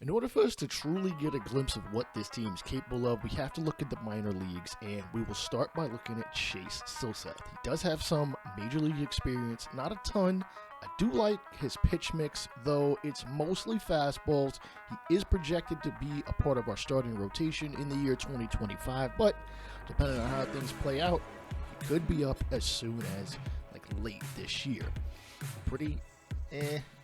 In order for us to truly get a glimpse of what this team is capable of, we have to look at the minor leagues, and we will start by looking at Chase Silseth. He does have some major league experience, not a ton. I do like his pitch mix, though it's mostly fastballs. He is projected to be a part of our starting rotation in the year 2025, but depending on how things play out, he could be up as soon as late this year. Pretty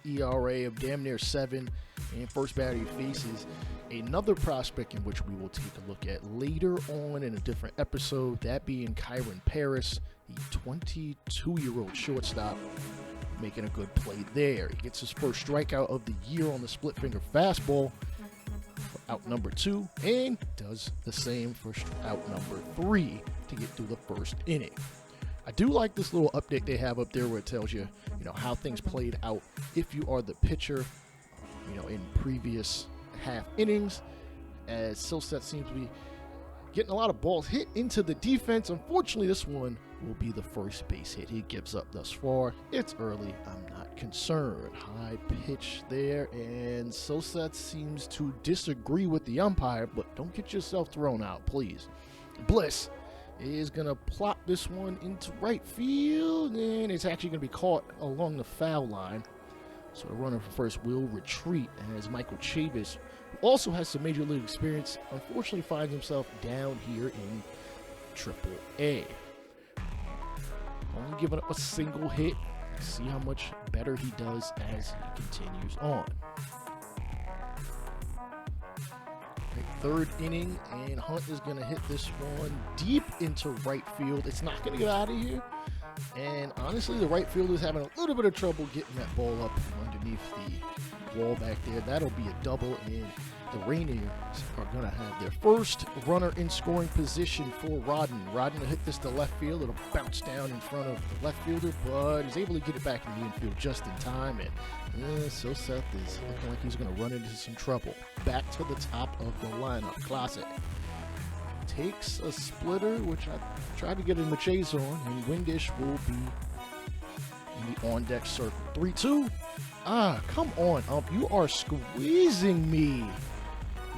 ERA of damn near 7, and first batter he faces another prospect in which we will take a look at later on in a different episode, that being Kyron Paris, the 22-year-old shortstop, making a good play there. He gets his first strikeout of the year on the split finger fastball for out number 2, and does the same for out number 3 to get through the first inning. I do like this little update they have up there where it tells you, how things played out if you are the pitcher, in previous half innings, as Silseth seems to be getting a lot of balls hit into the defense. Unfortunately, this one will be the first base hit he gives up thus far. It's early. I'm not concerned. High pitch there, and Silseth seems to disagree with the umpire, but don't get yourself thrown out, please. Bliss is going to plop this one into right field, and it's actually going to be caught along the foul line. So the runner for first will retreat, as Michael Chavis, who also has some major league experience, unfortunately finds himself down here in Triple-A. Only giving up a single hit. See how much better he does as he continues on. Third inning, and Hunt is going to hit this one deep into right field. It's not going to get out of here, and honestly, the right fielder is having a little bit of trouble getting that ball up underneath the wall back there. That'll be a double, and the Rainiers are going to have their first runner in scoring position for Rodden. Rodden will hit this to left field. It'll bounce down in front of the left fielder, but he's able to get it back in the infield just in time, and Silseth is looking like he's going to run into some trouble. Back to the top of the lineup. Classic. Takes a splitter, which I tried to get in the chase on, and Windish will be in the on-deck circle. 3-2. Come on, ump. You are squeezing me.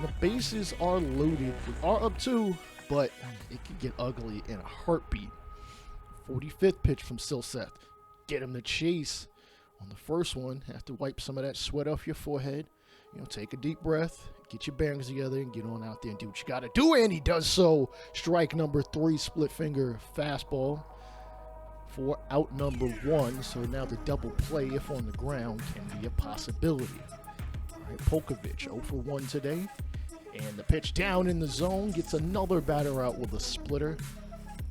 The bases are loaded. We are up 2, but it could get ugly in a heartbeat. 45th pitch from Silseth. Get him to chase. On the first one, have to wipe some of that sweat off your forehead. Take a deep breath, get your bearings together, and get on out there and do what you got to do. And he does so. Strike number 3, split finger fastball for out number 1. So now the double play, if on the ground, can be a possibility. All right, Polkovich, 0 for 1 today. And the pitch down in the zone gets another batter out with a splitter.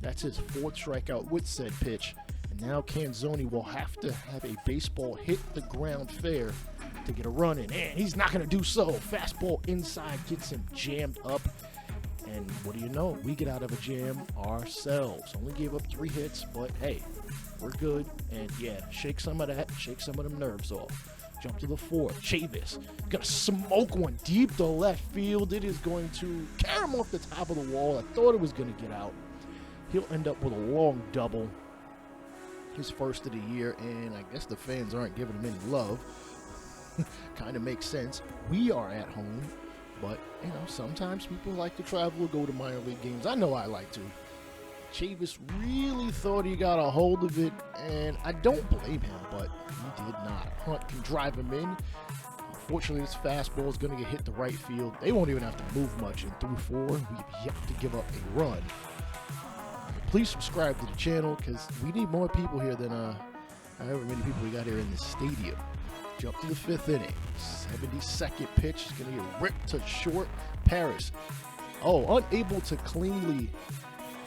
That's his 4th strikeout with said pitch. And now Canzoni will have to have a baseball hit the ground fair to get a run in. And he's not going to do so. Fastball inside gets him jammed up. And what do you know? We get out of a jam ourselves. Only gave up 3 hits, but hey, we're good. And yeah, shake some of that. Shake some of them nerves off. Jump to the 4th. Chavis going to smoke one deep to left field. It is going to carry him off the top of the wall. I thought it was going to get out. He'll end up with a long double. His first of the year, and I guess the fans aren't giving him any love. Kind of makes sense. We are at home, but sometimes people like to travel or go to minor league games. I know I like to. Chavis really thought he got a hold of it, and I don't blame him, but he did not. Hunt can drive him in. Unfortunately, this fastball is going to get hit to right field. They won't even have to move much, and through 4, we've yet to give up a run. Please subscribe to the channel, because we need more people here than however many people we got here in this stadium. Jump to the 5th inning. 72nd pitch is going to get ripped to short. Paris, unable to cleanly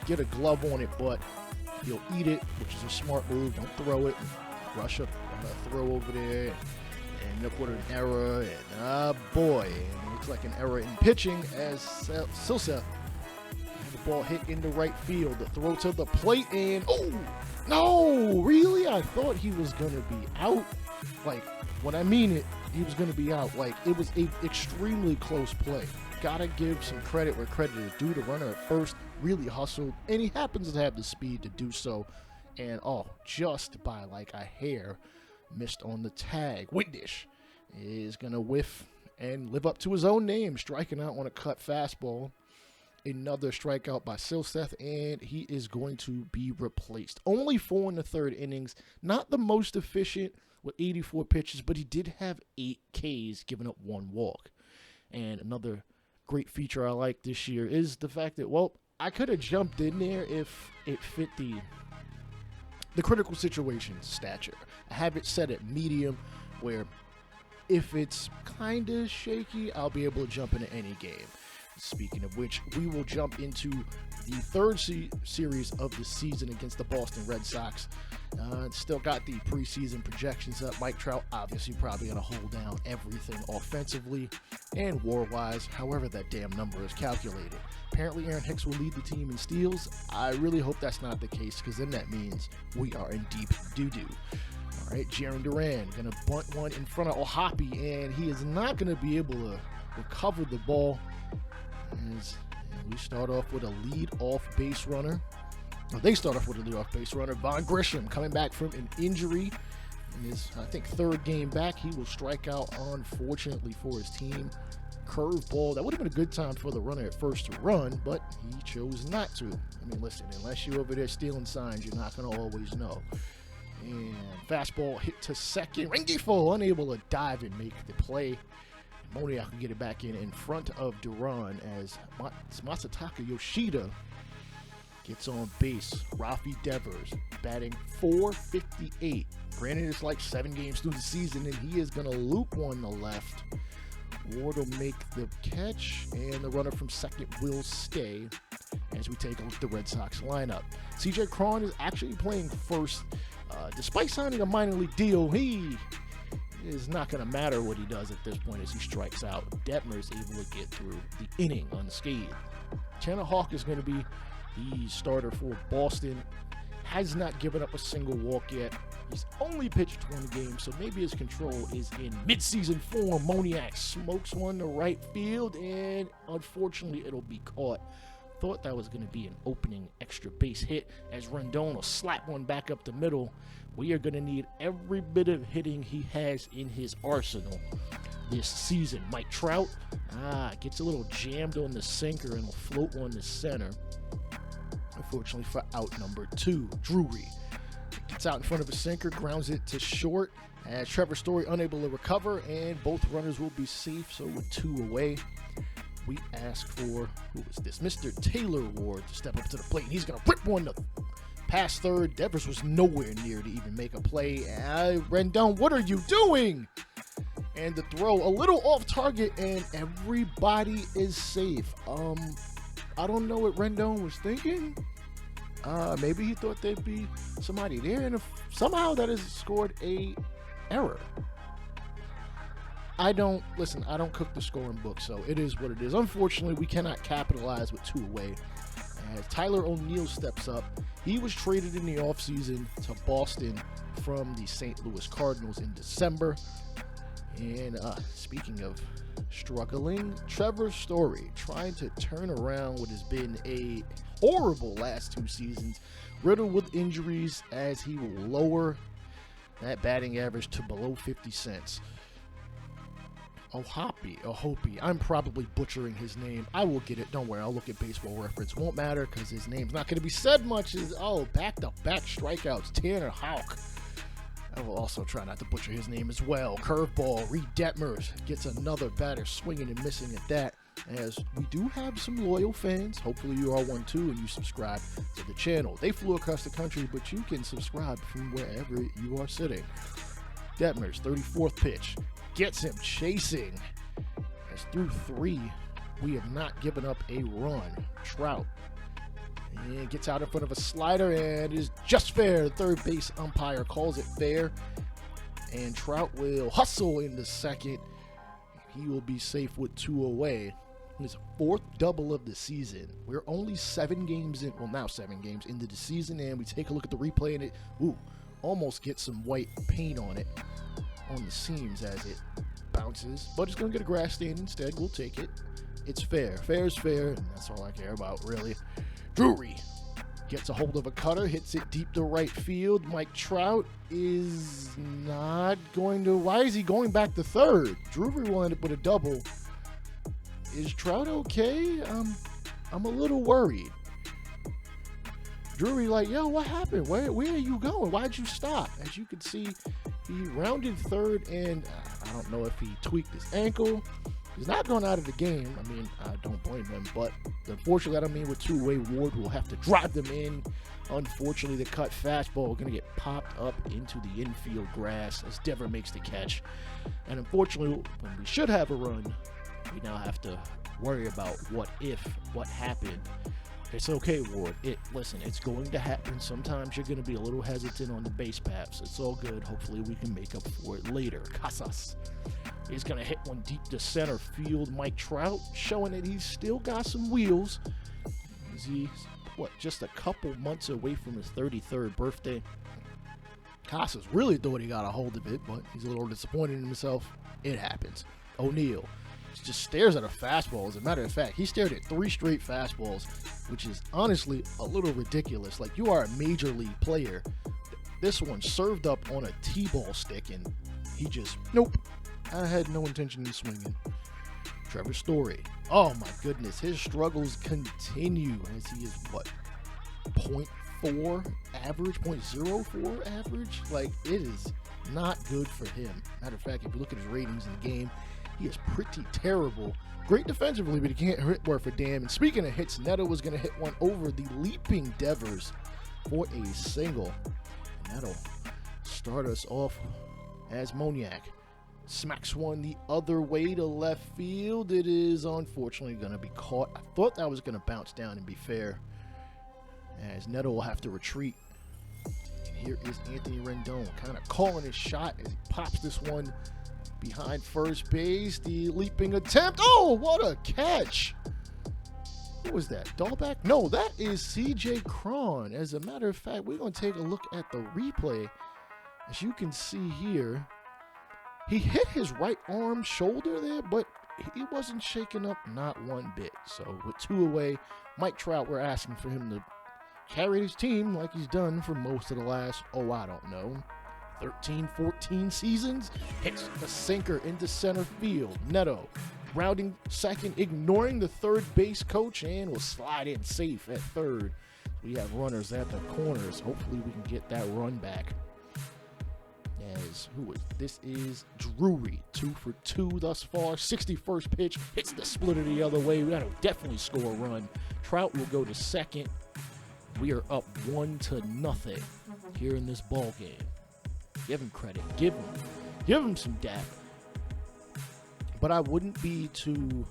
get a glove on it, but he'll eat it, which is a smart move. Don't throw it. Rush up, throw over there, and end up with an error. And boy, it looks like an error in pitching as Silseth. The ball hit into right field. The throw to the plate, and no, really? I thought he was going to be out. When I mean it, he was going to be out. It was an extremely close play. Gotta give some credit where credit is due. The runner at first really hustled, and he happens to have the speed to do so. And just by a hair, missed on the tag. Windish is going to whiff and live up to his own name, striking out on a cut fastball. Another strikeout by Silseth, and he is going to be replaced. Only 4 in the third innings. Not the most efficient with 84 pitches, but he did have 8 Ks, giving up 1 walk. And another great feature I like this year is the fact that, well, I could have jumped in there if it fit the critical situation stature. I have it set at medium, where if it's kind of shaky, I'll be able to jump into any game. Speaking of which, we will jump into the third series of the season against the Boston Red Sox. Still got the preseason projections up. Mike Trout obviously probably going to hold down everything offensively and war-wise, however that damn number is calculated. Apparently Aaron Hicks will lead the team in steals. I really hope that's not the case, because then that means we are in deep doo-doo. All right, Jarren Duran going to bunt one in front of Ohapi, and he is not going to be able to recover the ball. As we start off with a lead-off base runner. They start off with a lead-off base runner. Von Grisham coming back from an injury in his, I think, 3rd game back. He will strike out, unfortunately, for his team. Curveball. That would have been a good time for the runner at first to run, but he chose not to. I mean, listen, unless you're over there stealing signs, you're not going to always know. And fastball hit to second. Rengifo unable to dive and make the play. Moniak can get it back in front of Duran as Masataka Yoshida gets on base. Rafi Devers batting .458. Granted, it's like 7 games through the season, and he is going to loop one to left. Ward will make the catch, and the runner from second will stay as we take a look at the Red Sox lineup. CJ Cron is actually playing first. Despite signing a minor league deal, he is not going to matter what he does at this point as he strikes out. Detmer is able to get through the inning unscathed. Tanner Houck is going to be the starter for Boston. Has not given up a single walk yet. He's only pitched 20 games, so maybe his control is in midseason form. Moniak smokes one to right field, and unfortunately it'll be caught. Thought that was going to be an opening extra base hit as Rendon will slap one back up the middle. We are going to need every bit of hitting he has in his arsenal this season. Mike Trout gets a little jammed on the sinker and will float one to center. Unfortunately for out number 2. Drury gets out in front of a sinker, grounds it to short as Trevor Story unable to recover, and both runners will be safe. So with 2 away, we ask for, who is this? Mr. Taylor Ward to step up to the plate, and he's going to rip one to past third. Devers was nowhere near to even make a play. Rendon, what are you doing? And the throw a little off target, and everybody is safe. I don't know what Rendon was thinking. Maybe he thought there'd be somebody there, and somehow that has scored a error. I don't cook the scoring book, so it is what it is. Unfortunately, we cannot capitalize with 2 away. As Tyler O'Neill steps up, he was traded in the offseason to Boston from the St. Louis Cardinals in December. And speaking of struggling, Trevor Story trying to turn around what has been a horrible last 2 seasons, riddled with injuries, as he will lower that batting average to below 50 cents. Ohapi. I'm probably butchering his name. I will get it. Don't worry. I'll look at Baseball Reference. Won't matter because his name's not going to be said much. Back-to-back strikeouts. Tanner Houck. I will also try not to butcher his name as well. Curveball. Reed Detmers gets another batter swinging and missing at that. As we do have some loyal fans. Hopefully you are one too and you subscribe to the channel. They flew across the country, but you can subscribe from wherever you are sitting. Detmers, 34th pitch. Gets him chasing. As through 3, we have not given up a run. Trout. And gets out in front of a slider and is just fair. The third base umpire calls it fair. And Trout will hustle into second. He will be safe with 2 away. His 4th double of the season. We're only 7 games in, well now 7 games into the season, and we take a look at the replay and it, almost gets some white paint on it. On the seams as it bounces, but it's going to get a grass stain instead. We'll take it. It's fair. Fair is fair, and that's all I care about, really. Drury Gets a hold of a cutter, hits it deep to right field. Mike Trout is not going to... Why is he going back to third? Drury will end up with a double. Is Trout okay? I'm a little worried. Drury like, yo, what happened? Where are you going? Why'd you stop? As you can see, he rounded third, and I don't know if he tweaked his ankle. He's not going out of the game. I mean, I don't blame him, but unfortunately, that I mean with two-way, Ward will have to drive them in. Unfortunately, the cut fastball going to get popped up into the infield grass as Dever makes the catch. And unfortunately, when we should have a run, we now have to worry about what happened. It's okay, Ward. Listen, it's going to happen. Sometimes you're going to be a little hesitant on the base paths. It's all good. Hopefully, we can make up for it later. Casas is going to hit one deep to center field. Mike Trout showing that he's still got some wheels. Is he, just a couple months away from his 33rd birthday? Casas really thought he got a hold of it, but he's a little disappointed in himself. It happens. O'Neal just stares at a fastball. As a matter of fact, he stared at 3 straight fastballs, which is honestly a little ridiculous. Like, you are a major league player. This one served up on a T-ball stick, and he just, nope. I had no intention of swinging. Trevor Story. Oh my goodness, his struggles continue as he is, 0.4 average, 0.04 average? Like, it is not good for him. Matter of fact, if you look at his ratings in the game, he is pretty terrible. Great defensively, but he can't hit worth a damn. And speaking of hits, Neto was going to hit one over the leaping Devers for a single. And that'll start us off as Moniak smacks one the other way to left field. It is unfortunately going to be caught. I thought that was going to bounce down and be fair, as Neto will have to retreat. And here is Anthony Rendon kind of calling his shot as he pops this one behind first base. The leaping attempt. Oh, what a catch. Who was that? Dahlback? No, that is CJ Cron. As a matter of fact, we're going to take a look at the replay. As you can see here, he hit his right arm shoulder there, but he wasn't shaken up not one bit. So with 2 away, Mike Trout, we're asking for him to carry his team like he's done for most of the last, I don't know, 13, 14 seasons. Hits a sinker into center field. Neto rounding second, ignoring the third base coach, and will slide in safe at third. We have runners at the corners. Hopefully we can get that run back. This is Drury, 2 for 2 thus far. 61st pitch, hits the splitter the other way. That'll definitely score a run. Trout will go to second. We are up 1-0 here in this ball game. Give him credit. Give him some depth. But I wouldn't be too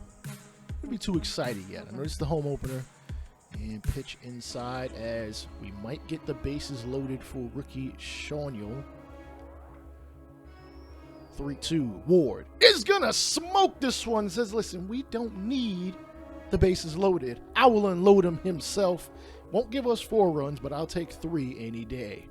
excited yet. I know it's the home opener. And pitch inside as we might get the bases loaded for rookie Shawniel. 3-2. Ward is gonna smoke this one. Says, listen, we don't need the bases loaded. I will unload him himself. Won't give us 4 runs, but I'll take 3 any day.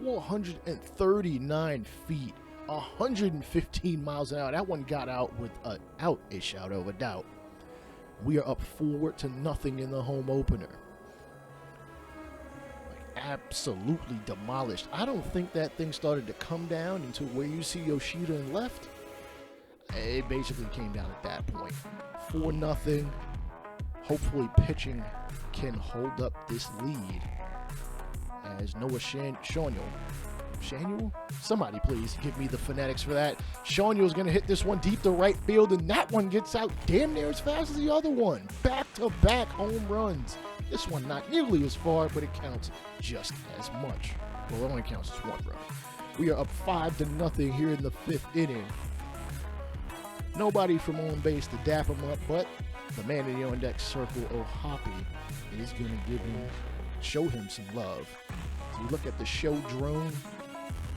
439 feet, 115 miles an hour. That one got out with an out-ish out of a doubt. We are up 4-0 in the home opener. Absolutely demolished. I don't think that thing started to come down until where you see Yoshida in left. It basically came down at that point. 4-0. Hopefully pitching can hold up this lead as Noah Shawniel. Somebody please give me the phonetics for that. Shawniel's going to hit this one deep to right field, and that one gets out damn near as fast as the other one. Back-to-back home runs. This one not nearly as far, but it counts just as much. Well, it only counts as 1 run. We are up 5-0 here in the 5th inning. Nobody from on base to dap him up, but the man in the on-deck circle, O'Hoppe, is going to show him some love. If you look at the show drone,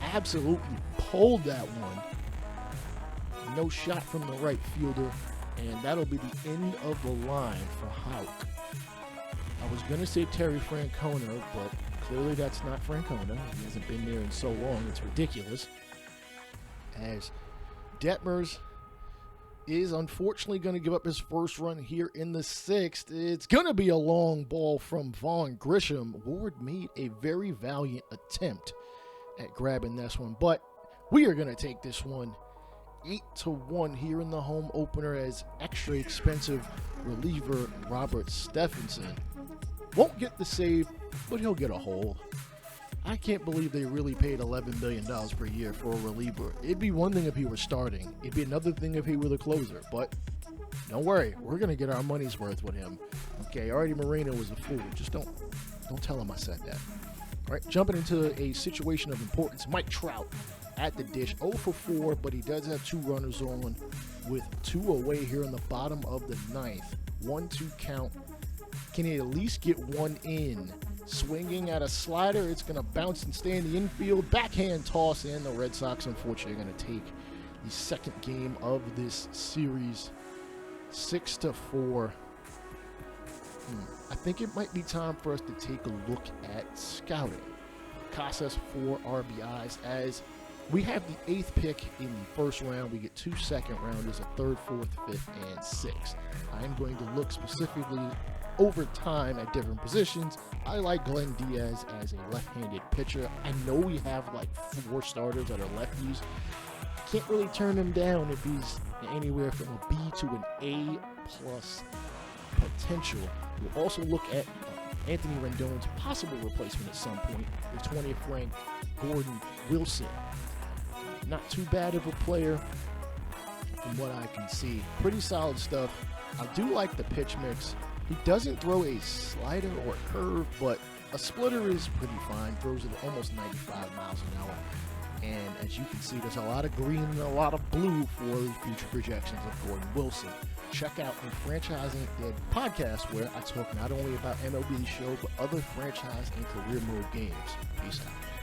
absolutely pulled that one. No shot from the right fielder, and that'll be the end of the line for Houck. I was going to say Terry Francona, but clearly that's not Francona. He hasn't been there in so long. It's ridiculous. As Detmers is unfortunately going to give up his first run here in the 6th. It's going to be a long ball from Vaughn Grisham. Ward made a very valiant attempt at grabbing this one, but we are going to take this one 8-1 here in the home opener as extra expensive reliever Robert Stephenson won't get the save, but he'll get a hold. I can't believe they really paid $11 million per year for a reliever. It'd be one thing if he were starting. It'd be another thing if he were the closer. But don't worry, we're going to get our money's worth with him. Okay, Artie Moreno was a fool. Just don't tell him I said that. All right, jumping into a situation of importance. Mike Trout at the dish, 0 for 4, but he does have 2 runners on with 2 away here in the bottom of the 9th. 1-2 count. Can he at least get one in? Swinging at a slider, it's going to bounce and stay in the infield. Backhand toss, and the Red Sox, unfortunately, are going to take the second game of this series 6-4. I think it might be time for us to take a look at scouting. Casas 4 RBIs as we have the 8th pick in the first round. We get 2 second rounders, a 3rd, 4th, 5th, and 6th. I'm going to look specifically over time at different positions. I like Glenn Diaz as a left-handed pitcher. I know we have like 4 starters that are lefties. Can't really turn him down if he's anywhere from a B to an A plus potential. We'll also look at Anthony Rendon's possible replacement at some point, the 20th ranked Gordon Wilson. Not too bad of a player from what I can see. Pretty solid stuff. I do like the pitch mix. He doesn't throw a slider or a curve, but a splitter is pretty fine. Throws it at almost 95 miles an hour. And as you can see, there's a lot of green and a lot of blue for the future projections of Gordon Wilson. Check out the Franchising Ed podcast where I talk not only about MLB The Show, but other franchise and career mode games. Peace out.